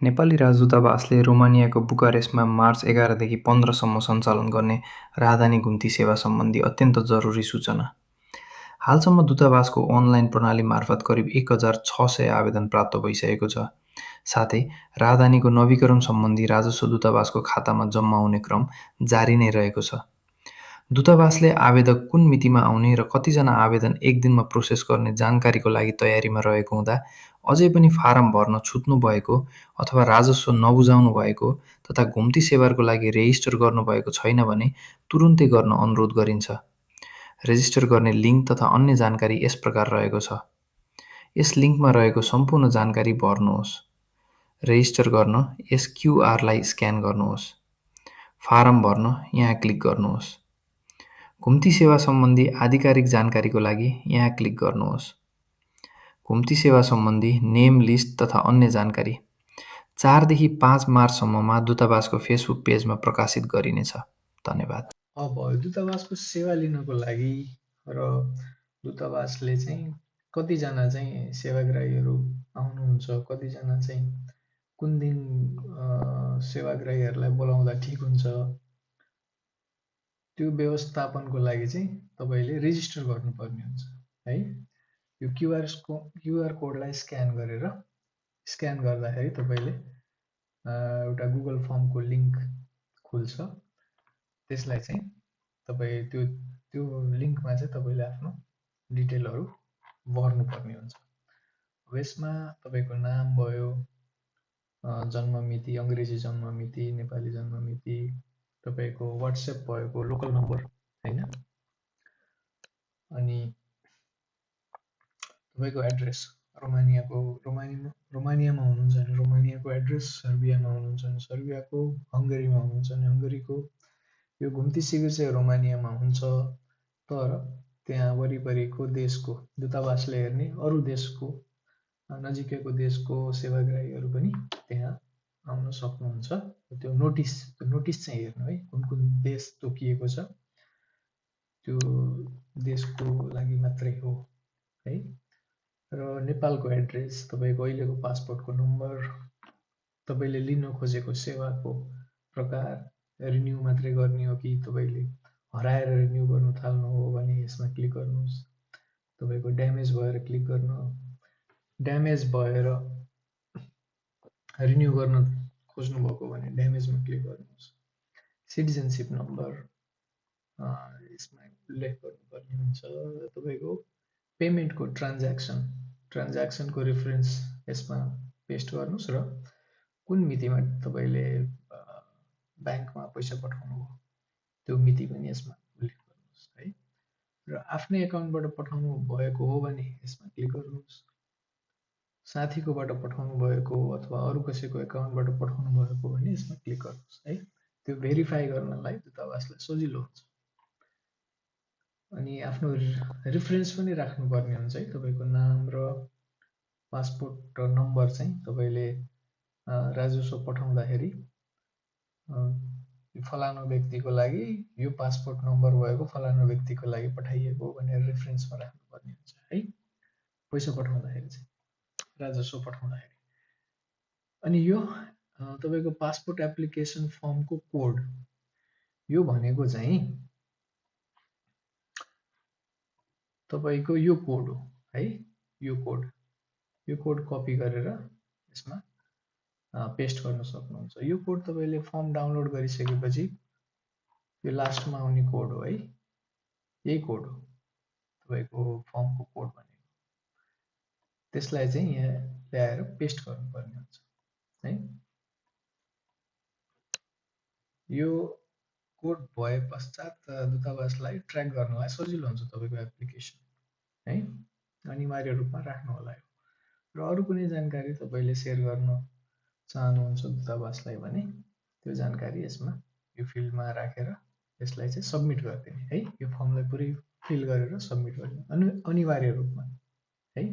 Nepali राजदूतावासले रोमानियाको बुकारेस्टमा March 11 देखि 15 सम्म सञ्चालन गर्ने राहदानी घुम्ती सेवा सम्बन्धी अत्यन्त जरुरी सूचना। हालसम्म दूतावासको अनलाइन प्रणाली मार्फत करिब 1600 आवेदन प्राप्त भइसकेको छ। साथै राहदानीको नवीकरण सम्बन्धी राजस्व दूतावासको खातामा जम्मा हुने क्रम जारी नै रहेको छ। दूतावासले आवेदक कुन मितिमा आउने र कतिजना आवेदन एक दिनमा प्रोसेस गर्ने जानकारीको लागि तयारीमा रहेको हुँदा अझै पनि फारम भर्न छुट्नु भएको अथवा राजस्व नबुझाउनु भएको तथा घुम्ती सेवाको लागि रेजिस्टर गर्नुभएको छैन भने तुरुन्तै गर्न अनुरोध गरिन्छ। रेजिस्टर गर्ने लिङ्क तथा अन्य जानकारी यस प्रकार रहेको छ। यस लिङ्कमा रहेको सम्पूर्ण जानकारी भर्नुहोस्। रेजिस्टर गर्न यस क्युआरलाई स्क्यान गर्नुहोस्। फारम भर्न यहाँ क्लिक गर्नुहोस्। घुम्ती सेवा सम्बन्धी आधिकारिक जानकारीको लागि यहाँ क्लिक गर्नुहोस्। घुम्ती सेवा सम्बन्धी नेम लिस्ट तथा अन्य जानकारी 4 देखि 5 मार्चसम्ममा दूतावासको फेसबुक पेजमा प्रकाशित गरिनेछ। धन्यवाद। अब दूतावासको सेवा लिनको लागि र दूतावासले चाहिँ कतिजना चाहिँ सेवाग्राहीहरू आउनुहुन्छ, कतिजना चाहिँ कुन दिन सेवाग्राहीहरूलाई बोलाउँदा ठिक हुन्छ, त्यो व्यवस्थापनको लागि चाहिँ तपाईँले रेजिस्टर गर्नुपर्ने हुन्छ है। यो क्युआर कोडलाई स्क्यान गर्दाखेरि तपाईँले एउटा गुगल फर्मको लिङ्क खुल्छ। त्यसलाई चाहिँ तपाईँ त्यो लिङ्कमा चाहिँ तपाईँले आफ्नो डिटेलहरू भर्नुपर्ने हुन्छ। यसमा तपाईँको नाम भयो, जन्ममिति, अङ्ग्रेजी जन्ममिति, नेपाली जन्ममिति, तपाईँको वाट्सएप भएको लोकल नम्बर होइन, अनि तपाईँको एड्रेस रोमानियामा हुनुहुन्छ भने रोमानियाको एड्रेस, सर्बियामा हुनुहुन्छ भने सर्बियाको, हङ्गरीमा हुनुहुन्छ भने हङ्गरीको। यो घुम्ती शिविर चाहिँ रोमानियामा हुन्छ, तर त्यहाँ वरिपरिको देशको दूतावासले हेर्ने अरू देशको नजिकैको देशको सेवाग्राहीहरू पनि त्यहाँ आउन सक्नुहुन्छ। त्यो नोटिस चाहिँ हेर्नु है, कुन कुन देश तोकिएको छ, त्यो देशको लागि मात्रै हो है। र नेपालको एड्रेस, तपाईँको अहिलेको पासपोर्टको नम्बर, तपाईँले लिन खोजेको सेवाको प्रकार, रिन्यू मात्रै गर्ने हो कि तपाईँले हराएर रिन्यू गर्नु थाल्नु हो भने यसमा क्लिक गर्नुहोस्। तपाईँको ड्यामेज भएर क्लिक गर्नु, ड्यामेज भएर रिन्यू गर्न खोज्नु भएको भने ड्यामेजमा क्लिक गर्नुहोस्। सिटिजनसिप नम्बर यसमा उल्लेख गर्नुपर्ने हुन्छ। तपाईँको पेमेन्टको ट्रान्ज्याक्सनको रेफरेन्स यसमा पेस्ट गर्नुहोस् र कुन मितिमा तपाईँले ब्याङ्कमा पैसा पठाउनु हो त्यो मिति पनि यसमा उल्लेख गर्नुहोस् है। र आफ्नै एकाउन्टबाट पठाउनु भएको हो भने यसमा क्लिक गर्नुहोस्। साथीकोबाट पठाउनु भएको अथवा अरू कसैको एकाउन्टबाट पठाउनु भएको भने यसमा क्लिक गर्नुहोस् है। त्यो भेरिफाई गर्नलाई दूतावासलाई सजिलो हुन्छ। अनि आफ्नो रेफरेन्स पनि राख्नुपर्ने हुन्छ है। तपाईँको नाम र पासपोर्ट नम्बर चाहिँ तपाईँले राजस्व पठाउँदाखेरि फलानु व्यक्तिको लागि यो पासपोर्ट नम्बर भएको फलानु व्यक्तिको लागि पठाइएको भनेर रेफरेन्समा राख्नुपर्ने हुन्छ है, पैसा पठाउँदाखेरि चाहिँ, राजस्व पठाउँदाखेरि। अनि यो तपाईँको पासपोर्ट एप्लिकेसन फर्मको कोड, यो भनेको चाहिँ तपाईँको यो कोड हो है। यो कोड कपी गरेर यसमा पेस्ट गर्न सक्नुहुन्छ। यो कोड तपाईँले फर्म डाउनलोड गरिसकेपछि यो लास्टमा आउने कोड हो है, यही कोड हो तपाईँको फर्मको कोड भनेको। त्यसलाई चाहिँ यहाँ ल्याएर पेस्ट गर्नुपर्ने हुन्छ है। यो कोड भए पश्चात दूतावासलाई ट्र्याक गर्नलाई सजिलो हुन्छ तपाईँको एप्लिकेसन है। अनिवार्य रूपमा राख्नु होला यो। र अरू कुनै जानकारी तपाईँले सेयर गर्न चाहनुहुन्छ दूतावासलाई भने त्यो जानकारी यसमा यो फिल्डमा राखेर यसलाई चाहिँ सबमिट गरिदिने है। यो फर्मलाई पुरै फिल गरेर सबमिट गरिदिने अनिवार्य रूपमा है।